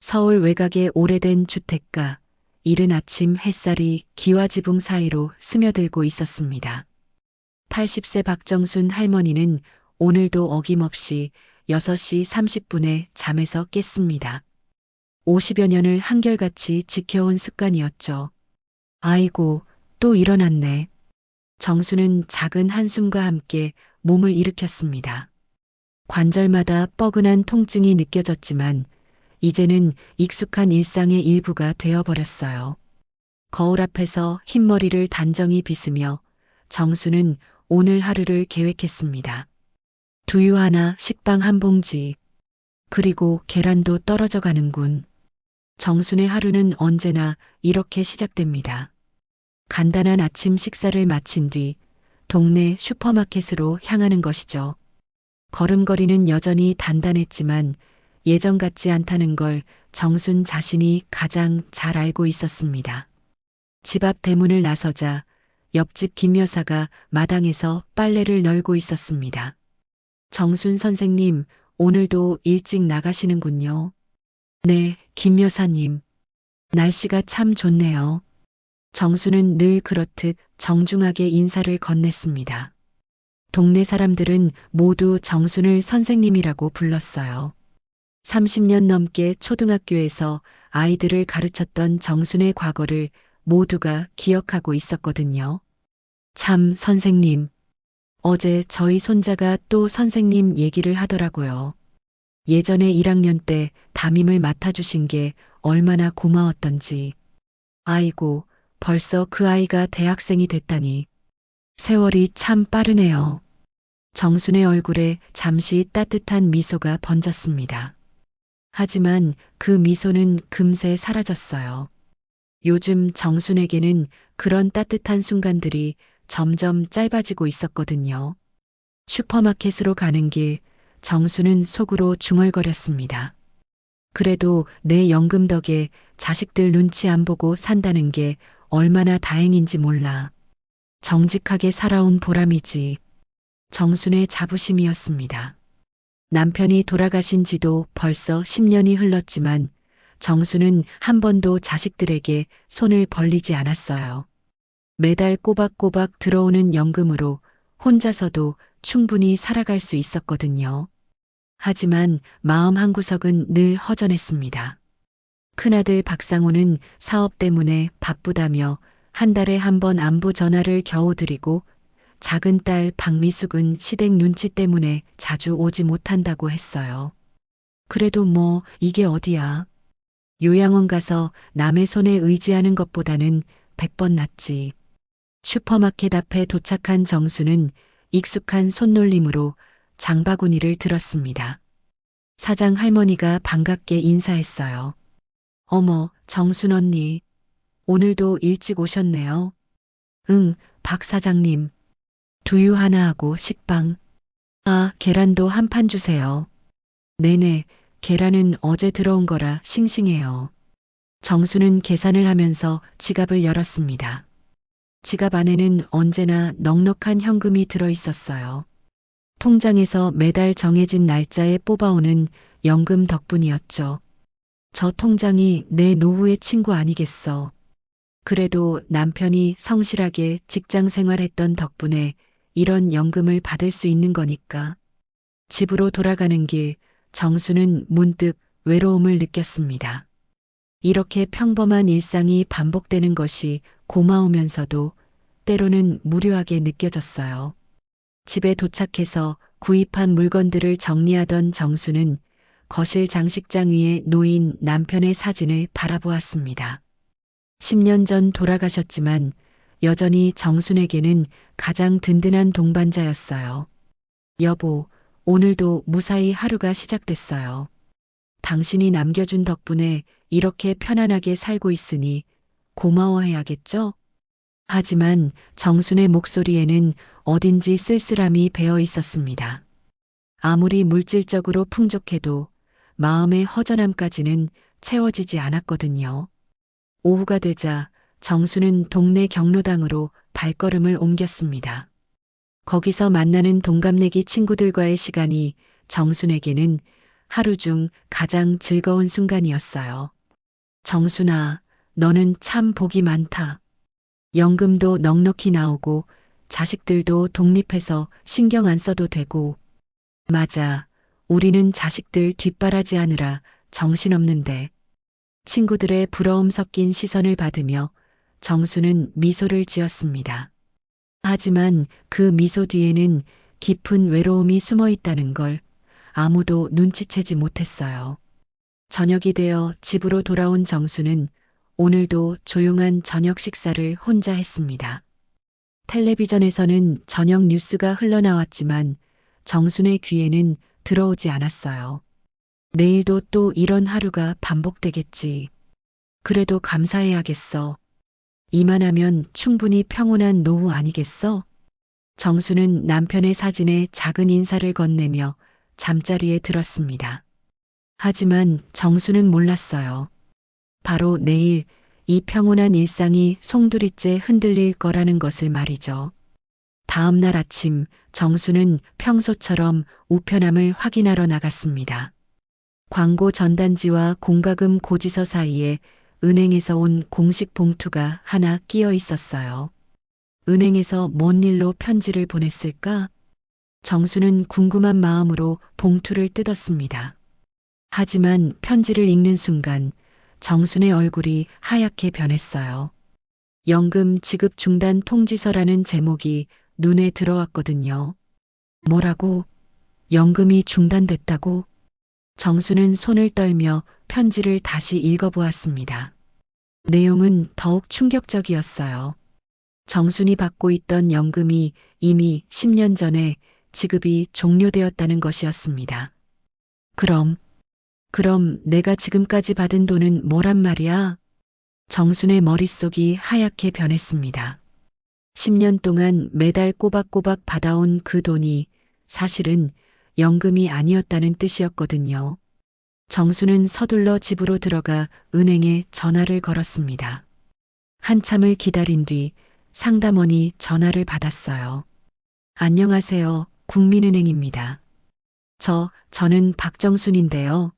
서울 외곽의 오래된 주택가, 이른 아침 햇살이 기와지붕 사이로 스며들고 있었습니다. 80세 박정순 할머니는 오늘도 어김없이 6시 30분에 잠에서 깼습니다. 50여 년을 한결같이 지켜온 습관이었죠. 아이고, 또 일어났네. 정수는 작은 한숨과 함께 몸을 일으켰습니다. 관절마다 뻐근한 통증이 느껴졌지만 이제는 익숙한 일상의 일부가 되어버렸어요. 거울 앞에서 흰머리를 단정히 빗으며 정수는 오늘 하루를 계획했습니다. 두유 하나, 식빵 한 봉지, 그리고 계란도 떨어져 가는군. 정순의 하루는 언제나 이렇게 시작됩니다. 간단한 아침 식사를 마친 뒤 동네 슈퍼마켓으로 향하는 것이죠. 걸음걸이는 여전히 단단했지만 예전 같지 않다는 걸 정순 자신이 가장 잘 알고 있었습니다. 집 앞 대문을 나서자 옆집 김 여사가 마당에서 빨래를 널고 있었습니다. 정순 선생님, 오늘도 일찍 나가시는군요. 네, 김 여사님. 날씨가 참 좋네요. 정수는 늘 그렇듯 정중하게 인사를 건넸습니다. 동네 사람들은 모두 정순을 선생님이라고 불렀어요. 30년 넘게 초등학교에서 아이들을 가르쳤던 정순의 과거를 모두가 기억하고 있었거든요. 참, 선생님. 어제 저희 손자가 또 선생님 얘기를 하더라고요. 예전에 1학년 때 담임을 맡아주신 게 얼마나 고마웠던지. 아이고, 벌써 그 아이가 대학생이 됐다니. 세월이 참 빠르네요. 정순의 얼굴에 잠시 따뜻한 미소가 번졌습니다. 하지만 그 미소는 금세 사라졌어요. 요즘 정순에게는 그런 따뜻한 순간들이 점점 짧아지고 있었거든요. 슈퍼마켓으로 가는 길, 정수는 속으로 중얼거렸습니다. 그래도 내 연금 덕에 자식들 눈치 안 보고 산다는 게 얼마나 다행인지 몰라. 정직하게 살아온 보람이지. 정순의 자부심이었습니다. 남편이 돌아가신 지도 벌써 10년이 흘렀지만 정수는 한 번도 자식들에게 손을 벌리지 않았어요. 매달 꼬박꼬박 들어오는 연금으로 혼자서도 충분히 살아갈 수 있었거든요. 하지만 마음 한구석은 늘 허전했습니다. 큰아들 박상호는 사업 때문에 바쁘다며 한 달에 한 번 안부 전화를 겨우 드리고 작은 딸 박미숙은 시댁 눈치 때문에 자주 오지 못한다고 했어요. 그래도 뭐 이게 어디야. 요양원 가서 남의 손에 의지하는 것보다는 100번 낫지. 슈퍼마켓 앞에 도착한 정수는 익숙한 손놀림으로 장바구니를 들었습니다. 사장 할머니가 반갑게 인사했어요. 어머, 정순 언니. 오늘도 일찍 오셨네요. 응, 박 사장님. 두유 하나 하고 식빵. 아, 계란도 한 판 주세요. 네네, 계란은 어제 들어온 거라 싱싱해요. 정수는 계산을 하면서 지갑을 열었습니다. 지갑 안에는 언제나 넉넉한 현금이 들어 있었어요. 통장에서 매달 정해진 날짜에 뽑아오는 연금 덕분이었죠. 저 통장이 내 노후의 친구 아니겠어. 그래도 남편이 성실하게 직장 생활했던 덕분에 이런 연금을 받을 수 있는 거니까. 집으로 돌아가는 길, 정수는 문득 외로움을 느꼈습니다. 이렇게 평범한 일상이 반복되는 것이 고마우면서도 때로는 무료하게 느껴졌어요. 집에 도착해서 구입한 물건들을 정리하던 정수는 거실 장식장 위에 놓인 남편의 사진을 바라보았습니다. 10년 전 돌아가셨지만 여전히 정순에게는 가장 든든한 동반자였어요. 여보, 오늘도 무사히 하루가 시작됐어요. 당신이 남겨준 덕분에 이렇게 편안하게 살고 있으니 고마워해야겠죠? 하지만 정순의 목소리에는 어딘지 쓸쓸함이 배어 있었습니다. 아무리 물질적으로 풍족해도 마음의 허전함까지는 채워지지 않았거든요. 오후가 되자 정수는 동네 경로당으로 발걸음을 옮겼습니다. 거기서 만나는 동갑내기 친구들과의 시간이 정순에게는 하루 중 가장 즐거운 순간이었어요. 정순아, 너는 참 복이 많다. 연금도 넉넉히 나오고 자식들도 독립해서 신경 안 써도 되고. 맞아. 우리는 자식들 뒷바라지 하느라 정신없는데. 친구들의 부러움 섞인 시선을 받으며 정수는 미소를 지었습니다. 하지만 그 미소 뒤에는 깊은 외로움이 숨어 있다는 걸 아무도 눈치채지 못했어요. 저녁이 되어 집으로 돌아온 정수는 오늘도 조용한 저녁 식사를 혼자 했습니다. 텔레비전에서는 저녁 뉴스가 흘러나왔지만 정순의 귀에는 들어오지 않았어요. 내일도 또 이런 하루가 반복되겠지. 그래도 감사해야겠어. 이만하면 충분히 평온한 노후 아니겠어? 정수는 남편의 사진에 작은 인사를 건네며 잠자리에 들었습니다. 하지만 정수는 몰랐어요. 바로 내일 이 평온한 일상이 송두리째 흔들릴 거라는 것을 말이죠. 다음 날 아침 정수는 평소처럼 우편함을 확인하러 나갔습니다. 광고 전단지와 공과금 고지서 사이에 은행에서 온 공식 봉투가 하나 끼어 있었어요. 은행에서 뭔 일로 편지를 보냈을까? 정수는 궁금한 마음으로 봉투를 뜯었습니다. 하지만 편지를 읽는 순간 정순의 얼굴이 하얗게 변했어요. 연금 지급 중단 통지서라는 제목이 눈에 들어왔거든요. 뭐라고? 연금이 중단됐다고? 정수는 손을 떨며 편지를 다시 읽어보았습니다. 내용은 더욱 충격적이었어요. 정순이 받고 있던 연금이 이미 10년 전에 지급이 종료되었다는 것이었습니다. 그럼 내가 지금까지 받은 돈은 뭐란 말이야? 정순의 머릿속이 하얗게 변했습니다. 10년 동안 매달 꼬박꼬박 받아온 그 돈이 사실은 연금이 아니었다는 뜻이었거든요. 정수는 서둘러 집으로 들어가 은행에 전화를 걸었습니다. 한참을 기다린 뒤 상담원이 전화를 받았어요. 안녕하세요. 국민은행입니다. 저는 박정순인데요.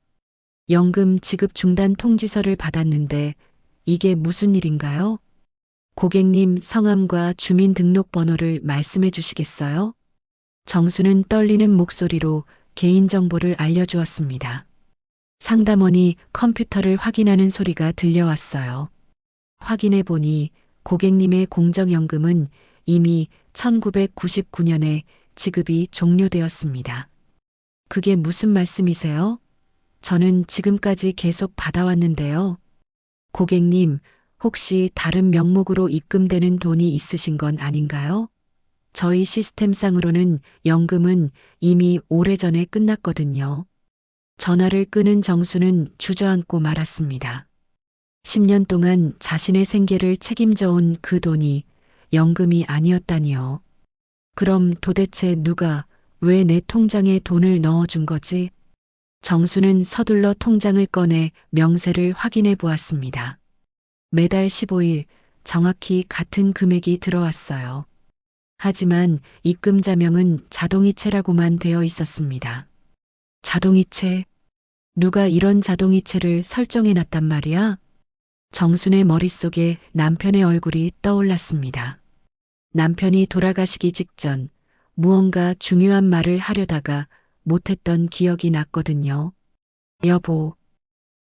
연금 지급 중단 통지서를 받았는데 이게 무슨 일인가요? 고객님 성함과 주민등록번호를 말씀해 주시겠어요? 정수는 떨리는 목소리로 개인정보를 알려주었습니다. 상담원이 컴퓨터를 확인하는 소리가 들려왔어요. 확인해 보니 고객님의 공정연금은 이미 1999년에 지급이 종료되었습니다. 그게 무슨 말씀이세요? 저는 지금까지 계속 받아왔는데요. 고객님, 혹시 다른 명목으로 입금되는 돈이 있으신 건 아닌가요? 저희 시스템상으로는 연금은 이미 오래전에 끝났거든요. 전화를 끄는 정수는 주저앉고 말았습니다. 10년 동안 자신의 생계를 책임져 온 그 돈이 연금이 아니었다니요. 그럼 도대체 누가 왜 내 통장에 돈을 넣어준 거지? 정수는 서둘러 통장을 꺼내 명세를 확인해 보았습니다. 매달 15일 정확히 같은 금액이 들어왔어요. 하지만 입금 자명은 자동이체라고만 되어 있었습니다. 자동이체? 누가 이런 자동이체를 설정해 놨단 말이야? 정순의 머릿속에 남편의 얼굴이 떠올랐습니다. 남편이 돌아가시기 직전 무언가 중요한 말을 하려다가 못했던 기억이 났거든요. 여보,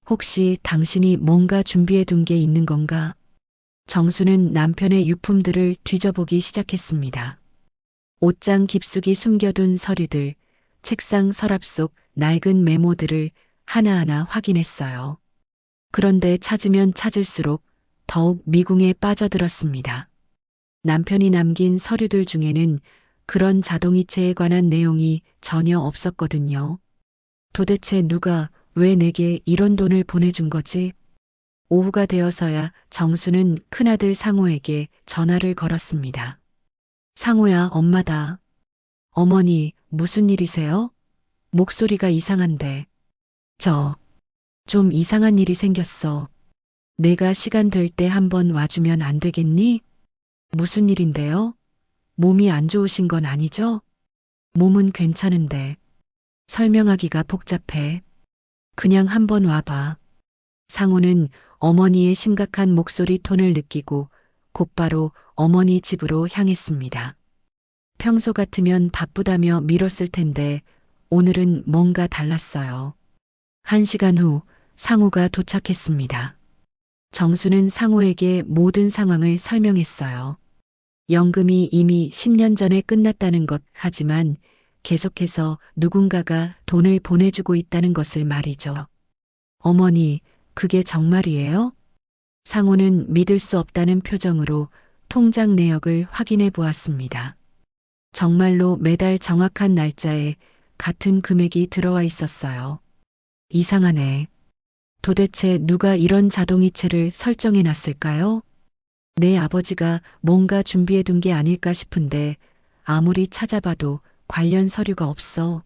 혹시 당신이 뭔가 준비해 둔 게 있는 건가? 정수는 남편의 유품들을 뒤져보기 시작했습니다. 옷장 깊숙이 숨겨둔 서류들, 책상 서랍 속 낡은 메모들을 하나하나 확인했어요. 그런데 찾으면 찾을수록 더욱 미궁에 빠져들었습니다. 남편이 남긴 서류들 중에는 그런 자동이체에 관한 내용이 전혀 없었거든요. 도대체 누가 왜 내게 이런 돈을 보내준 거지? 오후가 되어서야 정수는 큰아들 상호에게 전화를 걸었습니다. 상호야, 엄마다. 어머니, 무슨 일이세요? 목소리가 이상한데. 좀 이상한 일이 생겼어. 내가 시간 될 때 한번 와주면 안 되겠니? 무슨 일인데요? 몸이 안 좋으신 건 아니죠? 몸은 괜찮은데. 설명하기가 복잡해. 그냥 한번 와봐. 상우는 어머니의 심각한 목소리 톤을 느끼고 곧바로 어머니 집으로 향했습니다. 평소 같으면 바쁘다며 미뤘을 텐데 오늘은 뭔가 달랐어요. 1시간 후 상우가 도착했습니다. 정수는 상우에게 모든 상황을 설명했어요. 연금이 이미 10년 전에 끝났다는 것, 하지만 계속해서 누군가가 돈을 보내주고 있다는 것을 말이죠. 어머니, 그게 정말이에요? 상우는 믿을 수 없다는 표정으로 통장 내역을 확인해 보았습니다. 정말로 매달 정확한 날짜에 같은 금액이 들어와 있었어요. 이상하네. 도대체 누가 이런 자동이체를 설정해 놨을까요? 내 아버지가 뭔가 준비해 둔 게 아닐까 싶은데 아무리 찾아봐도 관련 서류가 없어.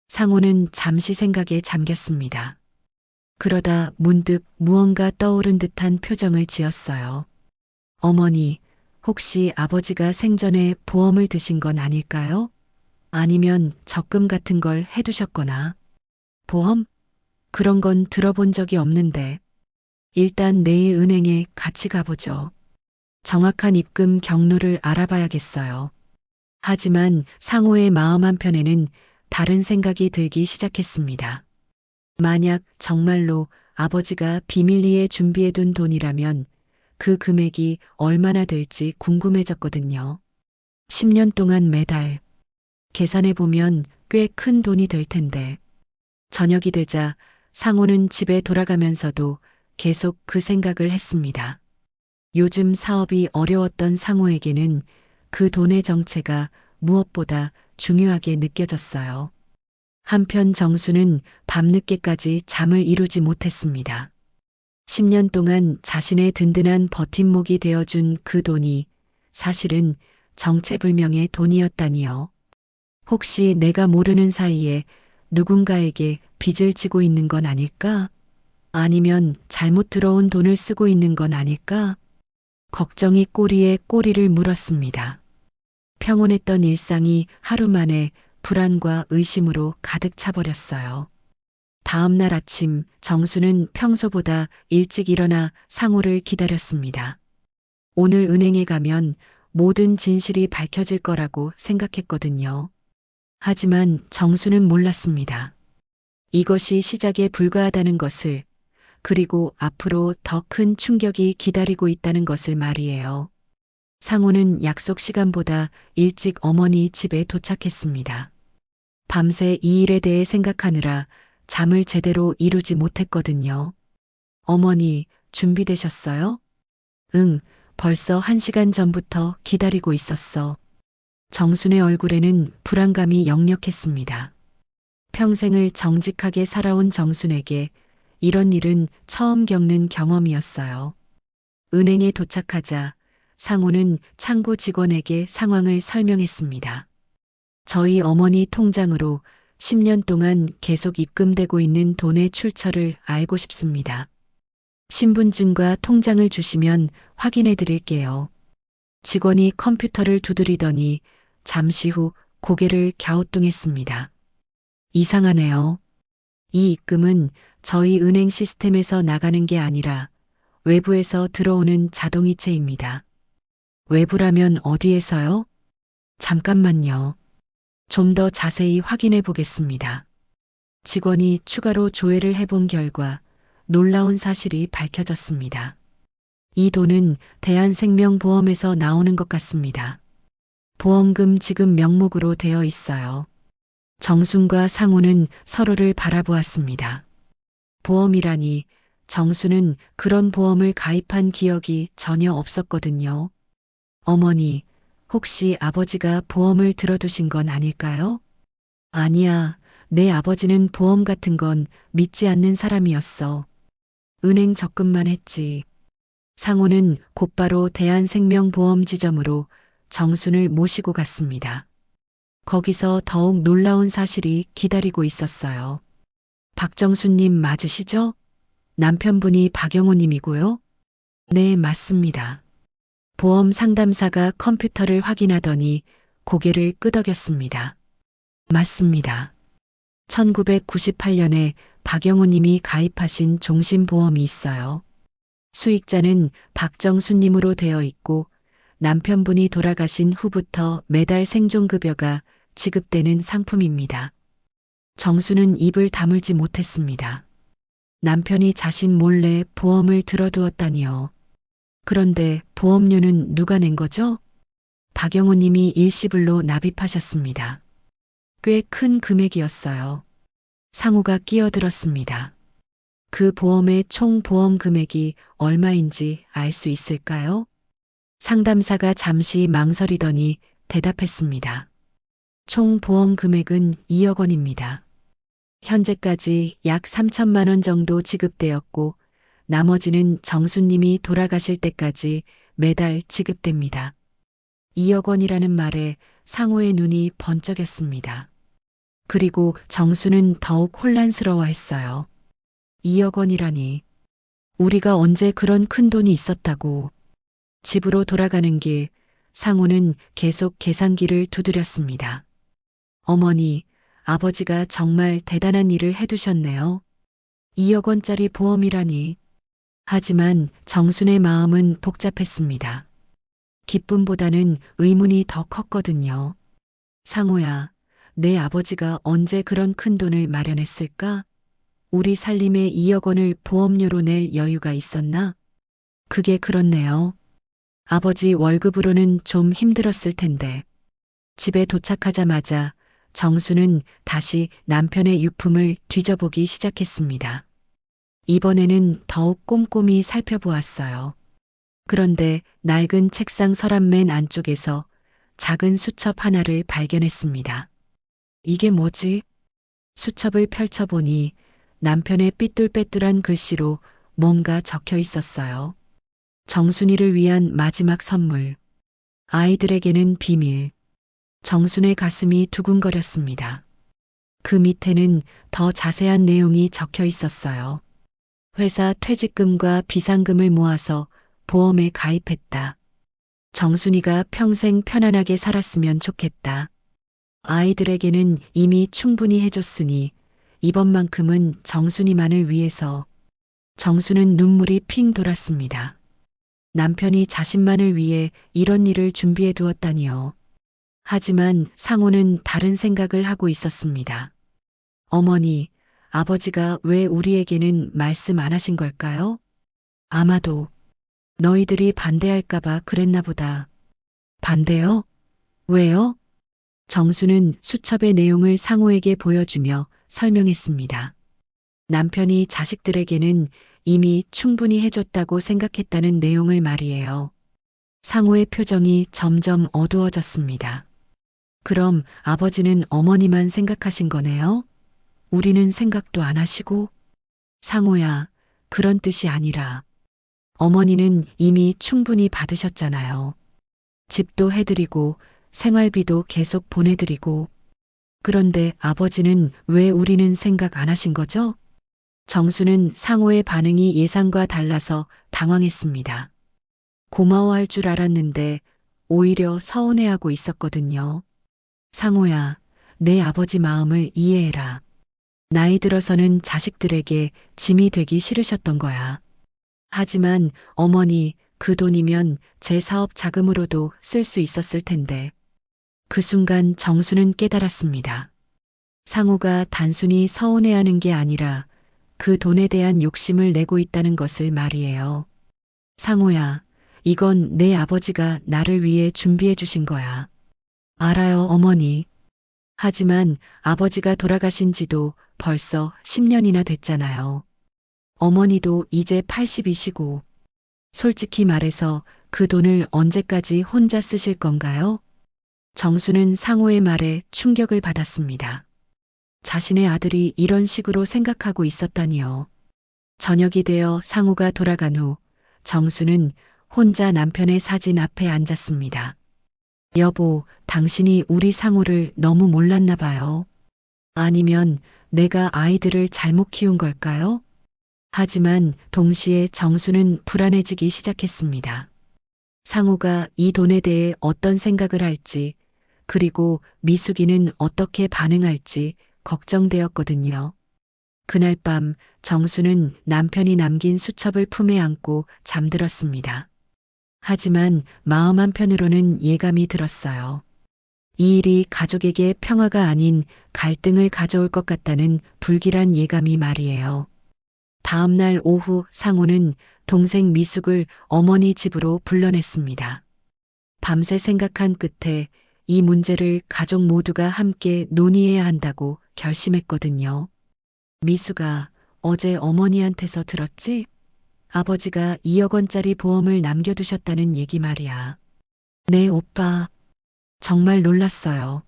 상호는 잠시 생각에 잠겼습니다. 그러다 문득 무언가 떠오른 듯한 표정을 지었어요. 어머니, 혹시 아버지가 생전에 보험을 드신 건 아닐까요? 아니면 적금 같은 걸 해두셨거나. 보험? 그런 건 들어본 적이 없는데. 일단 내일 은행에 같이 가보죠. 정확한 입금 경로를 알아봐야겠어요. 하지만 상호의 마음 한편에는 다른 생각이 들기 시작했습니다. 만약 정말로 아버지가 비밀리에 준비해둔 돈이라면 그 금액이 얼마나 될지 궁금해졌거든요. 10년 동안 매달 계산해보면 꽤 큰 돈이 될 텐데. 저녁이 되자 상호는 집에 돌아가면서도 계속 그 생각을 했습니다. 요즘 사업이 어려웠던 상호에게는 그 돈의 정체가 무엇보다 중요하게 느껴졌어요. 한편 정수는 밤늦게까지 잠을 이루지 못했습니다. 10년 동안 자신의 든든한 버팀목이 되어준 그 돈이 사실은 정체불명의 돈이었다니요. 혹시 내가 모르는 사이에 누군가에게 빚을 지고 있는 건 아닐까? 아니면 잘못 들어온 돈을 쓰고 있는 건 아닐까? 걱정이 꼬리에 꼬리를 물었습니다. 평온했던 일상이 하루 만에 불안과 의심으로 가득 차버렸어요. 다음 날 아침 정수는 평소보다 일찍 일어나 상호를 기다렸습니다. 오늘 은행에 가면 모든 진실이 밝혀질 거라고 생각했거든요. 하지만 정수는 몰랐습니다. 이것이 시작에 불과하다는 것을, 그리고 앞으로 더 큰 충격이 기다리고 있다는 것을 말이에요. 상호는 약속 시간보다 일찍 어머니 집에 도착했습니다. 밤새 이 일에 대해 생각하느라 잠을 제대로 이루지 못했거든요. 어머니, 준비되셨어요? 응, 벌써 1시간 전부터 기다리고 있었어. 정순의 얼굴에는 불안감이 역력했습니다. 평생을 정직하게 살아온 정순에게 이런 일은 처음 겪는 경험이었어요. 은행에 도착하자 상호는 창구 직원에게 상황을 설명했습니다. 저희 어머니 통장으로 10년 동안 계속 입금되고 있는 돈의 출처를 알고 싶습니다. 신분증과 통장을 주시면 확인해 드릴게요. 직원이 컴퓨터를 두드리더니 잠시 후 고개를 갸우뚱했습니다. 이상하네요. 이 입금은 저희 은행 시스템에서 나가는 게 아니라 외부에서 들어오는 자동이체입니다. 외부라면 어디에서요? 잠깐만요. 좀 더 자세히 확인해 보겠습니다. 직원이 추가로 조회를 해본 결과 놀라운 사실이 밝혀졌습니다. 이 돈은 대한생명보험에서 나오는 것 같습니다. 보험금 지급 명목으로 되어 있어요. 정순과 상우는 서로를 바라보았습니다. 보험이라니 정수는 그런 보험을 가입한 기억이 전혀 없었거든요. 어머니, 혹시 아버지가 보험을 들어두신 건 아닐까요? 아니야, 내 아버지는 보험 같은 건 믿지 않는 사람이었어. 은행 적금만 했지. 상호는 곧바로 대한생명보험 지점으로 정순을 모시고 갔습니다. 거기서 더욱 놀라운 사실이 기다리고 있었어요. 박정수님 맞으시죠? 남편분이 박영호님이고요. 네, 맞습니다. 보험 상담사가 컴퓨터를 확인하더니 고개를 끄덕였습니다. 맞습니다. 1998년에 박영우 님이 가입하신 종신보험이 있어요. 수익자는 박정수님으로 되어 있고 남편분이 돌아가신 후부터 매달 생존급여가 지급되는 상품입니다. 정수는 입을 다물지 못했습니다. 남편이 자신 몰래 보험을 들어두었다니요. 그런데 보험료는 누가 낸 거죠? 박영우 님이 일시불로 납입하셨습니다. 꽤 큰 금액이었어요. 상호가 끼어들었습니다. 그 보험의 총 보험 금액이 얼마인지 알 수 있을까요? 상담사가 잠시 망설이더니 대답했습니다. 총 보험 금액은 2억 원입니다. 현재까지 약 3천만 원 정도 지급되었고 나머지는 정수님이 돌아가실 때까지 매달 지급됩니다. 2억 원이라는 말에 상호의 눈이 번쩍였습니다. 그리고 정수는 더욱 혼란스러워했어요. 2억 원이라니. 우리가 언제 그런 큰 돈이 있었다고. 집으로 돌아가는 길, 상호는 계속 계산기를 두드렸습니다. 어머니, 아버지가 정말 대단한 일을 해두셨네요. 2억 원짜리 보험이라니. 하지만 정순의 마음은 복잡했습니다. 기쁨보다는 의문이 더 컸거든요. 상호야, 내 아버지가 언제 그런 큰 돈을 마련했을까? 우리 살림에 2억 원을 보험료로 낼 여유가 있었나? 그게 그렇네요. 아버지 월급으로는 좀 힘들었을 텐데. 집에 도착하자마자 정수는 다시 남편의 유품을 뒤져보기 시작했습니다. 이번에는 더욱 꼼꼼히 살펴보았어요. 그런데 낡은 책상 서랍 맨 안쪽에서 작은 수첩 하나를 발견했습니다. 이게 뭐지? 수첩을 펼쳐보니 남편의 삐뚤빼뚤한 글씨로 뭔가 적혀 있었어요. 정순이를 위한 마지막 선물. 아이들에게는 비밀. 정순의 가슴이 두근거렸습니다. 그 밑에는 더 자세한 내용이 적혀 있었어요. 회사 퇴직금과 비상금을 모아서 보험에 가입했다. 정순이가 평생 편안하게 살았으면 좋겠다. 아이들에게는 이미 충분히 해줬으니 이번만큼은 정순이만을 위해서. 정수는 눈물이 핑 돌았습니다. 남편이 자신만을 위해 이런 일을 준비해 두었다니요. 하지만 상호는 다른 생각을 하고 있었습니다. 어머니, 아버지가 왜 우리에게는 말씀 안 하신 걸까요? 아마도 너희들이 반대할까봐 그랬나 보다. 반대요? 왜요? 정수는 수첩의 내용을 상호에게 보여주며 설명했습니다. 남편이 자식들에게는 이미 충분히 해줬다고 생각했다는 내용을 말이에요. 상호의 표정이 점점 어두워졌습니다. 그럼 아버지는 어머니만 생각하신 거네요? 우리는 생각도 안 하시고? 상호야, 그런 뜻이 아니라 어머니는 이미 충분히 받으셨잖아요. 집도 해드리고 생활비도 계속 보내드리고. 그런데 아버지는 왜 우리는 생각 안 하신 거죠? 정수는 상호의 반응이 예상과 달라서 당황했습니다. 고마워할 줄 알았는데 오히려 서운해하고 있었거든요. 상호야, 내 아버지 마음을 이해해라. 나이 들어서는 자식들에게 짐이 되기 싫으셨던 거야. 하지만 어머니, 그 돈이면 제 사업 자금으로도 쓸 수 있었을 텐데. 그 순간 정수는 깨달았습니다. 상호가 단순히 서운해하는 게 아니라 그 돈에 대한 욕심을 내고 있다는 것을 말이에요. 상호야, 이건 내 아버지가 나를 위해 준비해 주신 거야. 알아요, 어머니. 하지만 아버지가 돌아가신 지도 벌써 10년이나 됐잖아요. 어머니도 이제 80이시고. 솔직히 말해서 그 돈을 언제까지 혼자 쓰실 건가요? 정수는 상호의 말에 충격을 받았습니다. 자신의 아들이 이런 식으로 생각하고 있었다니요. 저녁이 되어 상호가 돌아간 후 정수는 혼자 남편의 사진 앞에 앉았습니다. 여보, 당신이 우리 상호를 너무 몰랐나 봐요. 아니면 내가 아이들을 잘못 키운 걸까요? 하지만 동시에 정수는 불안해지기 시작했습니다. 상호가 이 돈에 대해 어떤 생각을 할지, 그리고 미숙이는 어떻게 반응할지 걱정되었거든요. 그날 밤 정수는 남편이 남긴 수첩을 품에 안고 잠들었습니다. 하지만 마음 한편으로는 예감이 들었어요. 이 일이 가족에게 평화가 아닌 갈등을 가져올 것 같다는 불길한 예감이 말이에요. 다음 날 오후 상호는 동생 미숙을 어머니 집으로 불러냈습니다. 밤새 생각한 끝에 이 문제를 가족 모두가 함께 논의해야 한다고 결심했거든요. 미숙아, 어제 어머니한테서 들었지? 아버지가 2억 원짜리 보험을 남겨두셨다는 얘기 말이야. 네, 오빠. 정말 놀랐어요.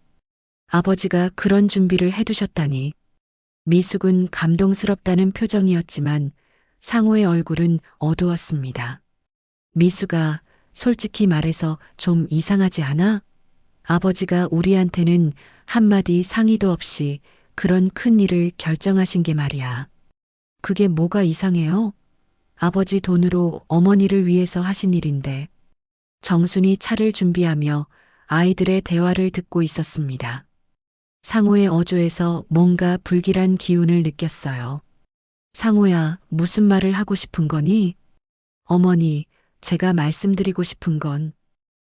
아버지가 그런 준비를 해두셨다니. 미숙은 감동스럽다는 표정이었지만 상호의 얼굴은 어두웠습니다. 미숙아, 솔직히 말해서 좀 이상하지 않아? 아버지가 우리한테는 한마디 상의도 없이 그런 큰 일을 결정하신 게 말이야. 그게 뭐가 이상해요? 아버지 돈으로 어머니를 위해서 하신 일인데. 정순이 차를 준비하며 아이들의 대화를 듣고 있었습니다. 상호의 어조에서 뭔가 불길한 기운을 느꼈어요. 상호야, 무슨 말을 하고 싶은 거니? 어머니, 제가 말씀드리고 싶은 건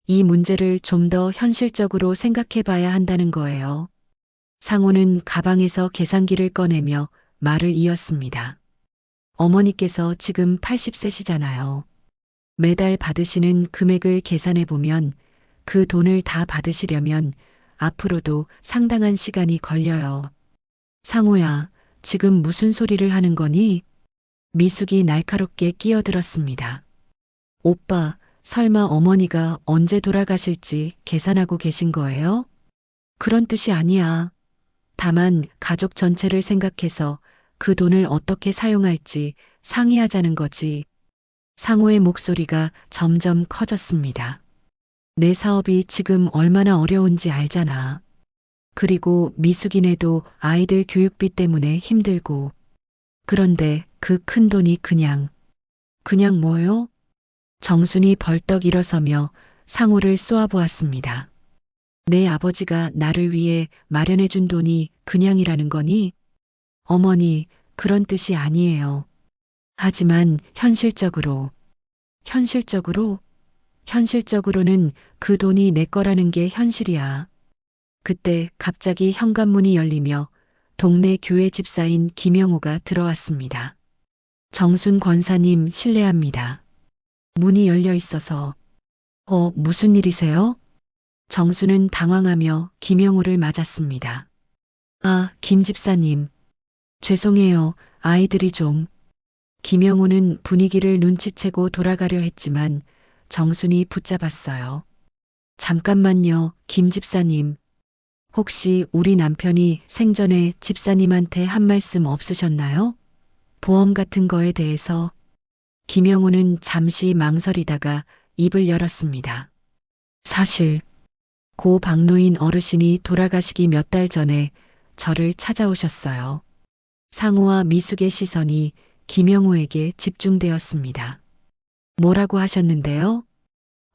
이 문제를 좀 더 현실적으로 생각해 봐야 한다는 거예요. 상호는 가방에서 계산기를 꺼내며 말을 이었습니다. 어머니께서 지금 80세시잖아요. 매달 받으시는 금액을 계산해 보면 그 돈을 다 받으시려면 앞으로도 상당한 시간이 걸려요. 상호야, 지금 무슨 소리를 하는 거니? 미숙이 날카롭게 끼어들었습니다. 오빠, 설마 어머니가 언제 돌아가실지 계산하고 계신 거예요? 그런 뜻이 아니야. 다만 가족 전체를 생각해서 그 돈을 어떻게 사용할지 상의하자는 거지. 상호의 목소리가 점점 커졌습니다. 내 사업이 지금 얼마나 어려운지 알잖아. 그리고 미숙이네도 아이들 교육비 때문에 힘들고. 그런데 그 큰 돈이 그냥 뭐요? 정순이 벌떡 일어서며 상호를 쏘아보았습니다. 내 아버지가 나를 위해 마련해준 돈이 그냥이라는 거니? 어머니, 그런 뜻이 아니에요. 하지만 현실적으로는 그 돈이 내 거라는 게 현실이야. 그때 갑자기 현관문이 열리며 동네 교회 집사인 김영호가 들어왔습니다. 정순 권사님 실례합니다. 문이 열려 있어서. 무슨 일이세요? 정수는 당황하며 김영호를 맞았습니다. 아, 김 집사님. 죄송해요. 아이들이 좀. 김영호는 분위기를 눈치채고 돌아가려 했지만 정순이 붙잡았어요. 잠깐만요, 김 집사님. 혹시 우리 남편이 생전에 집사님한테 한 말씀 없으셨나요? 보험 같은 거에 대해서. 김영호는 잠시 망설이다가 입을 열었습니다. 사실 고 박노인 어르신이 돌아가시기 몇 달 전에 저를 찾아오셨어요. 상호와 미숙의 시선이 김영호에게 집중되었습니다. 뭐라고 하셨는데요?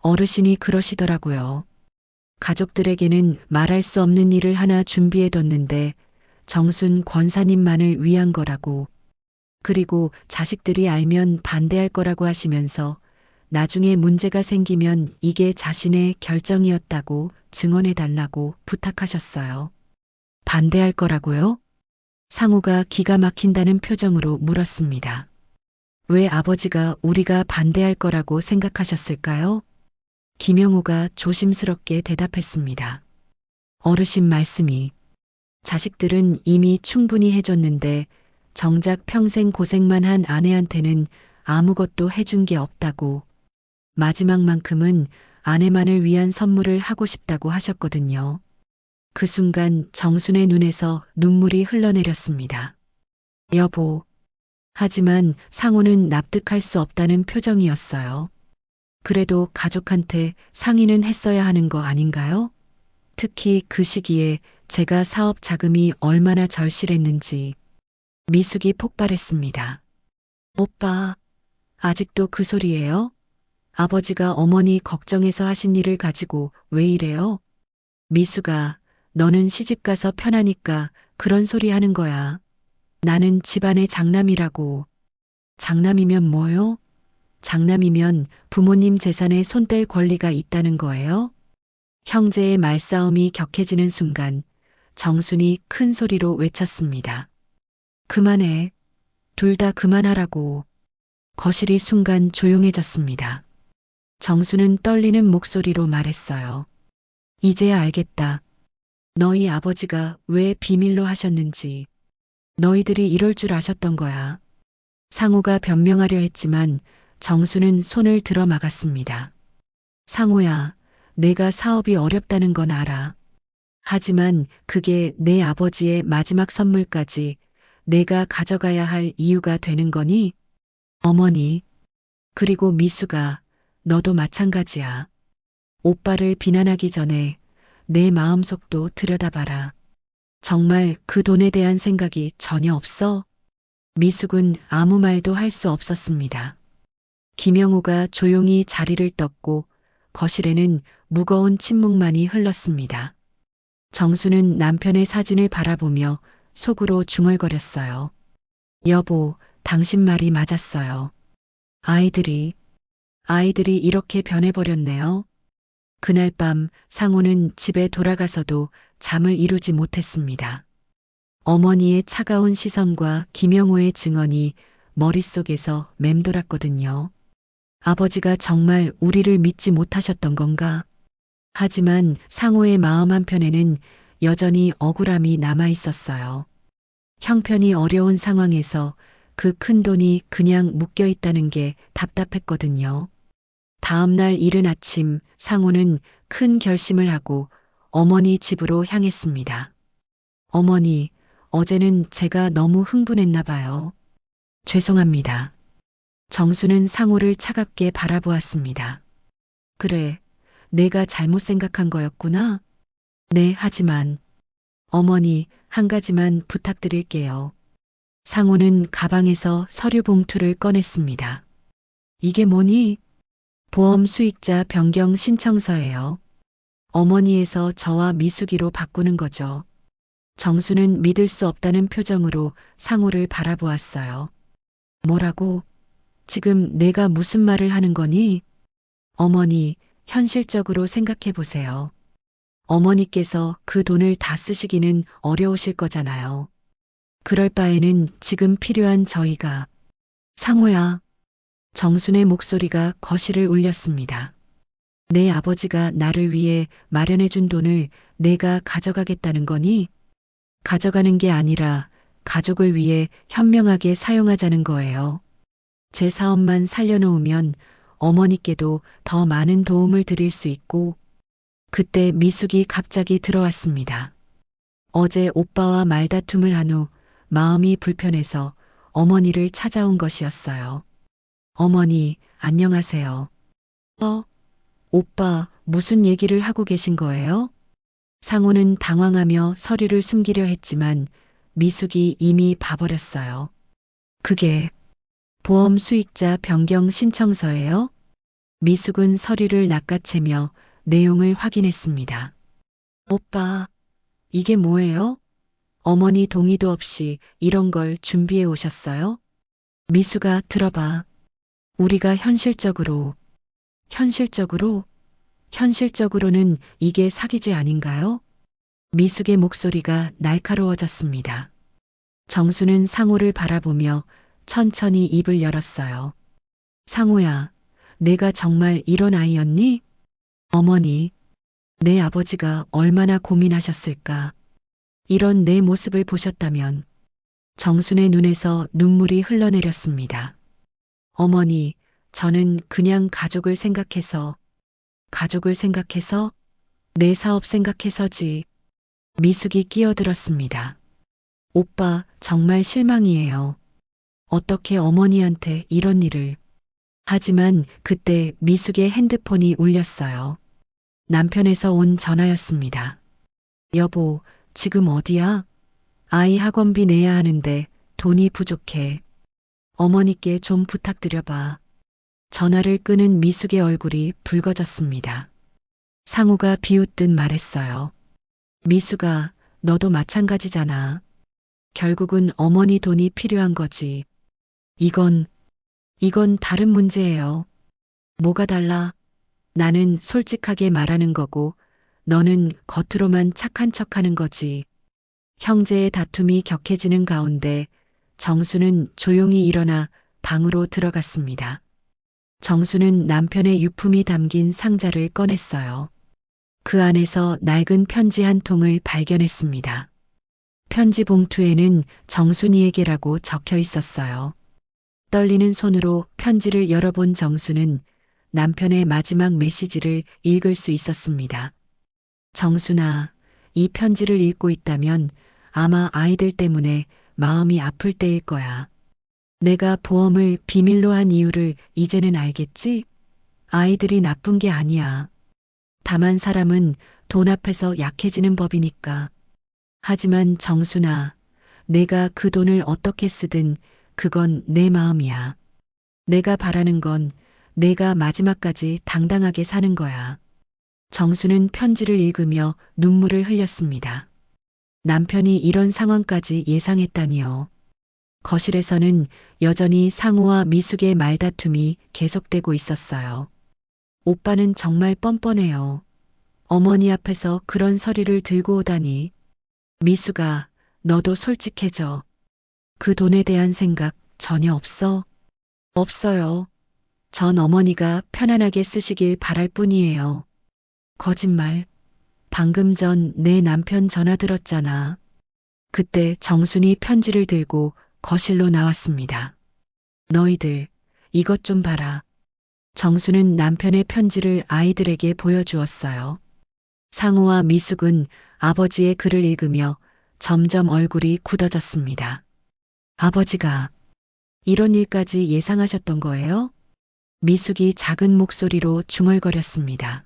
어르신이 그러시더라고요. 가족들에게는 말할 수 없는 일을 하나 준비해뒀는데 정순 권사님만을 위한 거라고. 그리고 자식들이 알면 반대할 거라고 하시면서 나중에 문제가 생기면 이게 자신의 결정이었다고 증언해달라고 부탁하셨어요. 반대할 거라고요? 상호가 기가 막힌다는 표정으로 물었습니다. 왜 아버지가 우리가 반대할 거라고 생각하셨을까요? 김영호가 조심스럽게 대답했습니다. 어르신 말씀이. 자식들은 이미 충분히 해줬는데 정작 평생 고생만 한 아내한테는 아무것도 해준 게 없다고. 마지막만큼은 아내만을 위한 선물을 하고 싶다고 하셨거든요. 그 순간 정순의 눈에서 눈물이 흘러내렸습니다. 여보. 하지만 상호는 납득할 수 없다는 표정이었어요. 그래도 가족한테 상의는 했어야 하는 거 아닌가요? 특히 그 시기에 제가 사업 자금이 얼마나 절실했는지. 미숙이 폭발했습니다. 오빠, 아직도 그 소리예요? 아버지가 어머니 걱정해서 하신 일을 가지고 왜 이래요? 미숙아, 너는 시집가서 편하니까 그런 소리 하는 거야? 나는 집안의 장남이라고. 장남이면 뭐요? 장남이면 부모님 재산에 손 뗄 권리가 있다는 거예요? 형제의 말싸움이 격해지는 순간 정순이 큰 소리로 외쳤습니다. 그만해. 둘 다 그만하라고. 거실이 순간 조용해졌습니다. 정수는 떨리는 목소리로 말했어요. 이제야 알겠다. 너희 아버지가 왜 비밀로 하셨는지. 너희들이 이럴 줄 아셨던 거야. 상호가 변명하려 했지만 정수는 손을 들어 막았습니다. 상호야, 내가 사업이 어렵다는 건 알아. 하지만 그게 내 아버지의 마지막 선물까지 내가 가져가야 할 이유가 되는 거니? 어머니, 그리고 미수가 너도 마찬가지야. 오빠를 비난하기 전에 내 마음속도 들여다봐라. 정말 그 돈에 대한 생각이 전혀 없어? 미숙은 아무 말도 할 수 없었습니다. 김영호가 조용히 자리를 떴고 거실에는 무거운 침묵만이 흘렀습니다. 정수는 남편의 사진을 바라보며 속으로 중얼거렸어요. 여보, 당신 말이 맞았어요. 아이들이 이렇게 변해버렸네요. 그날 밤 상호는 집에 돌아가서도 잠을 이루지 못했습니다. 어머니의 차가운 시선과 김영호의 증언이 머릿속에서 맴돌았거든요. 아버지가 정말 우리를 믿지 못하셨던 건가? 하지만 상호의 마음 한편에는 여전히 억울함이 남아 있었어요. 형편이 어려운 상황에서 그 큰 돈이 그냥 묶여 있다는 게 답답했거든요. 다음 날 이른 아침 상호는 큰 결심을 하고 어머니 집으로 향했습니다. 어머니, 어제는 제가 너무 흥분했나 봐요. 죄송합니다. 정수는 상호를 차갑게 바라보았습니다. 그래, 내가 잘못 생각한 거였구나. 네, 하지만 어머니, 한 가지만 부탁드릴게요. 상호는 가방에서 서류 봉투를 꺼냈습니다. 이게 뭐니? 보험 수익자 변경 신청서예요. 어머니에서 저와 미숙이로 바꾸는 거죠. 정수는 믿을 수 없다는 표정으로 상호를 바라보았어요. 뭐라고? 지금 내가 무슨 말을 하는 거니? 어머니, 현실적으로 생각해 보세요. 어머니께서 그 돈을 다 쓰시기는 어려우실 거잖아요. 그럴 바에는 지금 필요한 저희가. 상호야. 정순의 목소리가 거실을 울렸습니다. 내 아버지가 나를 위해 마련해준 돈을 내가 가져가겠다는 거니? 가져가는 게 아니라 가족을 위해 현명하게 사용하자는 거예요. 제 사업만 살려놓으면 어머니께도 더 많은 도움을 드릴 수 있고. 그때 미숙이 갑자기 들어왔습니다. 어제 오빠와 말다툼을 한 후 마음이 불편해서 어머니를 찾아온 것이었어요. 어머니, 안녕하세요. 오빠, 무슨 얘기를 하고 계신 거예요? 상호는 당황하며 서류를 숨기려 했지만 미숙이 이미 봐버렸어요. 그게 보험 수익자 변경 신청서예요? 미숙은 서류를 낚아채며 내용을 확인했습니다. 오빠, 이게 뭐예요? 어머니 동의도 없이 이런 걸 준비해 오셨어요? 미숙아, 들어봐. 우리가 현실적으로는 이게 사기죄 아닌가요? 미숙의 목소리가 날카로워졌습니다. 정수는 상호를 바라보며 천천히 입을 열었어요. 상호야, 내가 정말 이런 아이였니? 어머니, 내 아버지가 얼마나 고민하셨을까? 이런 내 모습을 보셨다면. 정순의 눈에서 눈물이 흘러내렸습니다. 어머니, 저는 그냥 가족을 생각해서 내 사업 생각해서지. 미숙이 끼어들었습니다. 오빠, 정말 실망이에요. 어떻게 어머니한테 이런 일을. 하지만 그때 미숙의 핸드폰이 울렸어요. 남편에서 온 전화였습니다. 여보, 지금 어디야? 아이 학원비 내야 하는데 돈이 부족해. 어머니께 좀 부탁드려봐. 전화를 끄는 미숙의 얼굴이 붉어졌습니다. 상우가 비웃듯 말했어요. 미숙아, 너도 마찬가지잖아. 결국은 어머니 돈이 필요한 거지. 이건 다른 문제예요. 뭐가 달라? 나는 솔직하게 말하는 거고, 너는 겉으로만 착한 척 하는 거지. 형제의 다툼이 격해지는 가운데 정수는 조용히 일어나 방으로 들어갔습니다. 정수는 남편의 유품이 담긴 상자를 꺼냈어요. 그 안에서 낡은 편지 한 통을 발견했습니다. 편지 봉투에는 정순이에게라고 적혀 있었어요. 떨리는 손으로 편지를 열어본 정수는 남편의 마지막 메시지를 읽을 수 있었습니다. 정순아, 이 편지를 읽고 있다면 아마 아이들 때문에 마음이 아플 때일 거야. 내가 보험을 비밀로 한 이유를 이제는 알겠지? 아이들이 나쁜 게 아니야. 다만 사람은 돈 앞에서 약해지는 법이니까. 하지만 정순아, 내가 그 돈을 어떻게 쓰든 그건 내 마음이야. 내가 바라는 건 내가 마지막까지 당당하게 사는 거야. 정수는 편지를 읽으며 눈물을 흘렸습니다. 남편이 이런 상황까지 예상했다니요. 거실에서는 여전히 상우와 미숙의 말다툼이 계속되고 있었어요. 오빠는 정말 뻔뻔해요. 어머니 앞에서 그런 서류를 들고 오다니. 미숙아, 너도 솔직해져. 그 돈에 대한 생각 전혀 없어? 없어요. 전 어머니가 편안하게 쓰시길 바랄 뿐이에요. 거짓말. 방금 전 내 남편 전화 들었잖아. 그때 정순이 편지를 들고 거실로 나왔습니다. 너희들, 이것 좀 봐라. 정수는 남편의 편지를 아이들에게 보여주었어요. 상우와 미숙은 아버지의 글을 읽으며 점점 얼굴이 굳어졌습니다. 아버지가 이런 일까지 예상하셨던 거예요? 미숙이 작은 목소리로 중얼거렸습니다.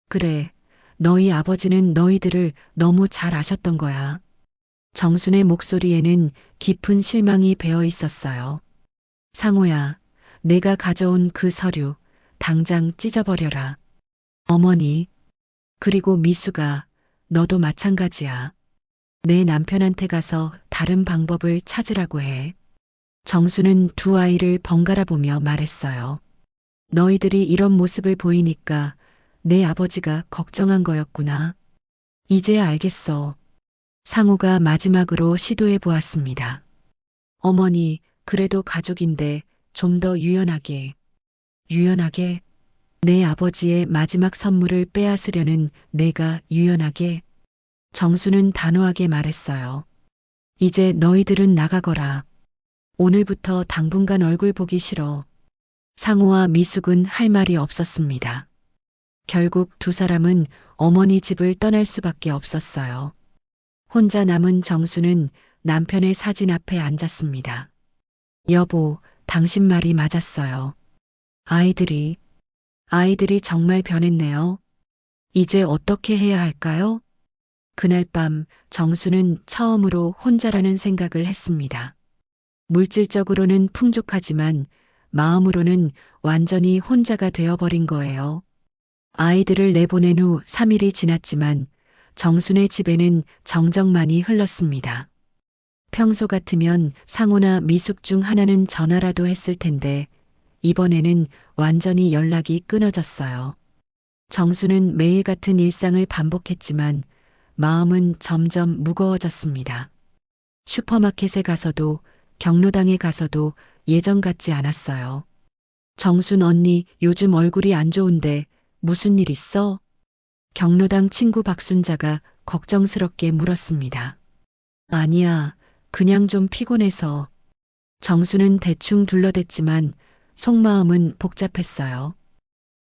그래, 너희 아버지는 너희들을 너무 잘 아셨던 거야. 정순의 목소리에는 깊은 실망이 배어 있었어요. 상우야, 내가 가져온 그 서류 당장 찢어버려라. 어머니, 그리고 미숙아, 너도 마찬가지야. 내 남편한테 가서 다른 방법을 찾으라고 해. 정수는 두 아이를 번갈아 보며 말했어요. 너희들이 이런 모습을 보이니까 내 아버지가 걱정한 거였구나. 이제야 알겠어. 상우가 마지막으로 시도해 보았습니다. 어머니, 그래도 가족인데 좀 더 유연하게. 유연하게? 내 아버지의 마지막 선물을 빼앗으려는 내가 유연하게? 정수는 단호하게 말했어요. 이제 너희들은 나가거라. 오늘부터 당분간 얼굴 보기 싫어. 상우와 미숙은 할 말이 없었습니다. 결국 두 사람은 어머니 집을 떠날 수밖에 없었어요. 혼자 남은 정수는 남편의 사진 앞에 앉았습니다. 여보, 당신 말이 맞았어요. 아이들이 정말 변했네요. 이제 어떻게 해야 할까요? 그날 밤 정수는 처음으로 혼자라는 생각을 했습니다. 물질적으로는 풍족하지만 마음으로는 완전히 혼자가 되어버린 거예요. 아이들을 내보낸 후 3일이 지났지만 정순의 집에는 정적만이 흘렀습니다. 평소 같으면 상우나 미숙 중 하나는 전화라도 했을 텐데 이번에는 완전히 연락이 끊어졌어요. 정수는 매일 같은 일상을 반복했지만 마음은 점점 무거워졌습니다. 슈퍼마켓에 가서도 경로당에 가서도 예전 같지 않았어요. 정순 언니, 요즘 얼굴이 안 좋은데 무슨 일 있어? 경로당 친구 박순자가 걱정스럽게 물었습니다. 아니야, 그냥 좀 피곤해서. 정수는 대충 둘러댔지만 속마음은 복잡했어요.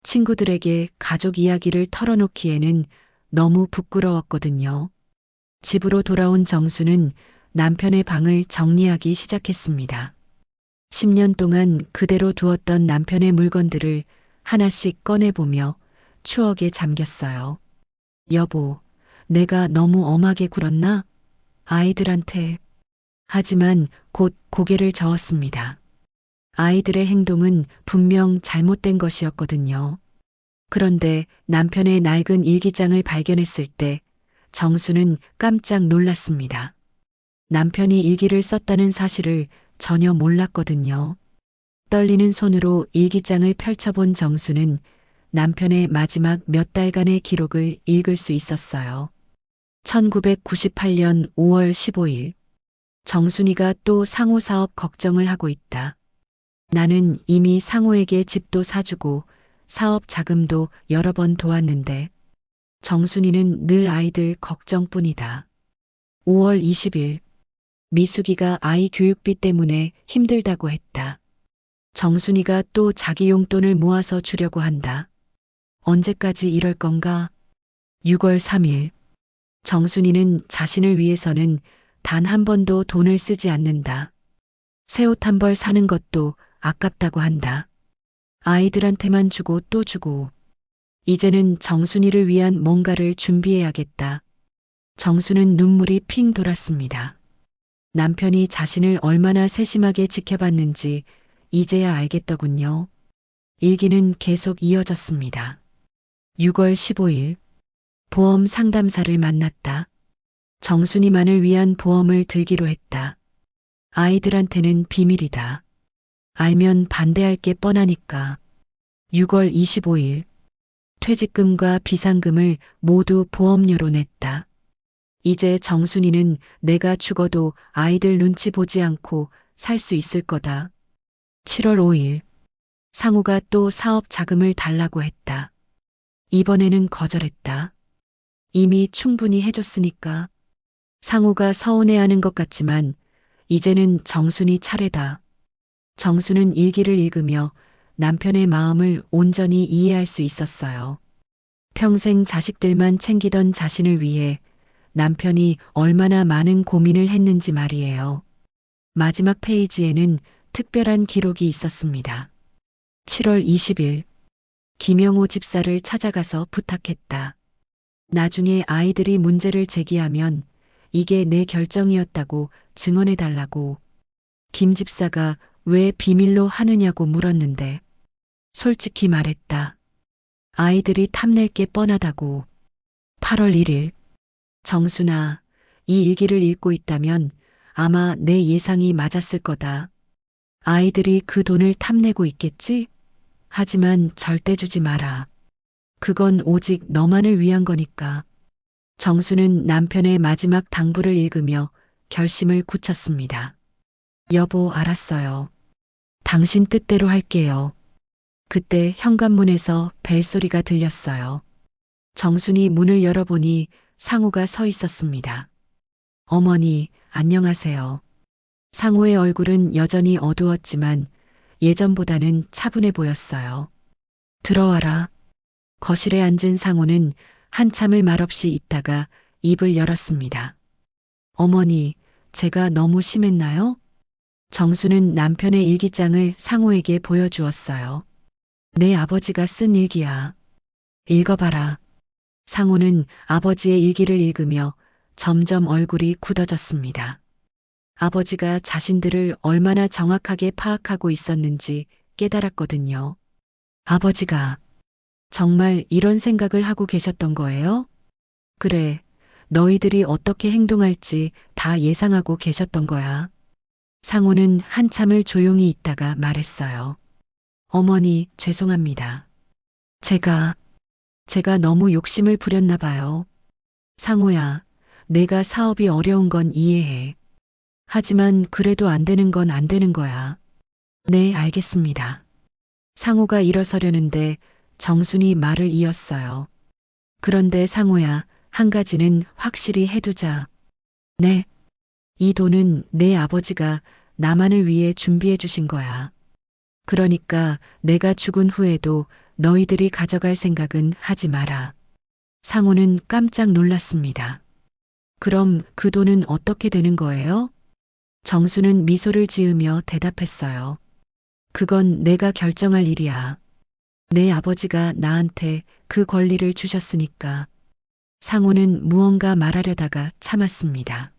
친구들에게 가족 이야기를 털어놓기에는 너무 부끄러웠거든요. 집으로 돌아온 정수는 남편의 방을 정리하기 시작했습니다. 10년 동안 그대로 두었던 남편의 물건들을 하나씩 꺼내보며 추억에 잠겼어요. 여보, 내가 너무 엄하게 굴었나? 아이들한테. 하지만 곧 고개를 저었습니다. 아이들의 행동은 분명 잘못된 것이었거든요. 그런데 남편의 낡은 일기장을 발견했을 때 정수는 깜짝 놀랐습니다. 남편이 일기를 썼다는 사실을 전혀 몰랐거든요. 떨리는 손으로 일기장을 펼쳐본 정수는 남편의 마지막 몇 달간의 기록을 읽을 수 있었어요. 1998년 5월 15일. 정순이가 또 상호 사업 걱정을 하고 있다. 나는 이미 상호에게 집도 사주고 사업 자금도 여러 번 도왔는데 정순이는 늘 아이들 걱정뿐이다. 5월 20일. 미숙이가 아이 교육비 때문에 힘들다고 했다. 정순이가 또 자기 용돈을 모아서 주려고 한다. 언제까지 이럴 건가? 6월 3일. 정순이는 자신을 위해서는 단 한 번도 돈을 쓰지 않는다. 새 옷 한 벌 사는 것도 아깝다고 한다. 아이들한테만 주고 또 주고. 이제는 정순이를 위한 뭔가를 준비해야겠다. 정수는 눈물이 핑 돌았습니다. 남편이 자신을 얼마나 세심하게 지켜봤는지 이제야 알겠더군요. 일기는 계속 이어졌습니다. 6월 15일. 보험 상담사를 만났다. 정순이만을 위한 보험을 들기로 했다. 아이들한테는 비밀이다. 알면 반대할 게 뻔하니까. 6월 25일. 퇴직금과 비상금을 모두 보험료로 냈다. 이제 정순이는 내가 죽어도 아이들 눈치 보지 않고 살 수 있을 거다. 7월 5일. 상우가 또 사업 자금을 달라고 했다. 이번에는 거절했다. 이미 충분히 해줬으니까. 상우가 서운해하는 것 같지만 이제는 정순이 차례다. 정수는 일기를 읽으며 남편의 마음을 온전히 이해할 수 있었어요. 평생 자식들만 챙기던 자신을 위해 남편이 얼마나 많은 고민을 했는지 말이에요. 마지막 페이지에는 특별한 기록이 있었습니다. 7월 20일. 김영호 집사를 찾아가서 부탁했다. 나중에 아이들이 문제를 제기하면 이게 내 결정이었다고 증언해달라고. 김 집사가 왜 비밀로 하느냐고 물었는데 솔직히 말했다. 아이들이 탐낼 게 뻔하다고. 8월 1일. 정순아, 이 일기를 읽고 있다면 아마 내 예상이 맞았을 거다. 아이들이 그 돈을 탐내고 있겠지? 하지만 절대 주지 마라. 그건 오직 너만을 위한 거니까. 정수는 남편의 마지막 당부를 읽으며 결심을 굳혔습니다. 여보, 알았어요. 당신 뜻대로 할게요. 그때 현관문에서 벨소리가 들렸어요. 정순이 문을 열어보니 상우가 서 있었습니다. 어머니, 안녕하세요. 상우의 얼굴은 여전히 어두웠지만 예전보다는 차분해 보였어요. 들어와라. 거실에 앉은 상우는 한참을 말없이 있다가 입을 열었습니다. 어머니, 제가 너무 심했나요? 정수는 남편의 일기장을 상우에게 보여주었어요. 내 아버지가 쓴 일기야. 읽어봐라. 상우는 아버지의 일기를 읽으며 점점 얼굴이 굳어졌습니다. 아버지가 자신들을 얼마나 정확하게 파악하고 있었는지 깨달았거든요. 아버지가 정말 이런 생각을 하고 계셨던 거예요? 그래, 너희들이 어떻게 행동할지 다 예상하고 계셨던 거야. 상우는 한참을 조용히 있다가 말했어요. 어머니, 죄송합니다. 제가 너무 욕심을 부렸나 봐요. 상우야, 내가 사업이 어려운 건 이해해. 하지만 그래도 안 되는 건 안 되는 거야. 네, 알겠습니다. 상우가 일어서려는데 정순이 말을 이었어요. 그런데 상우야, 한 가지는 확실히 해두자. 네. 이 돈은 내 아버지가 나만을 위해 준비해 주신 거야. 그러니까 내가 죽은 후에도 너희들이 가져갈 생각은 하지 마라. 상우는 깜짝 놀랐습니다. 그럼 그 돈은 어떻게 되는 거예요? 정수는 미소를 지으며 대답했어요. 그건 내가 결정할 일이야. 내 아버지가 나한테 그 권리를 주셨으니까. 상우는 무언가 말하려다가 참았습니다.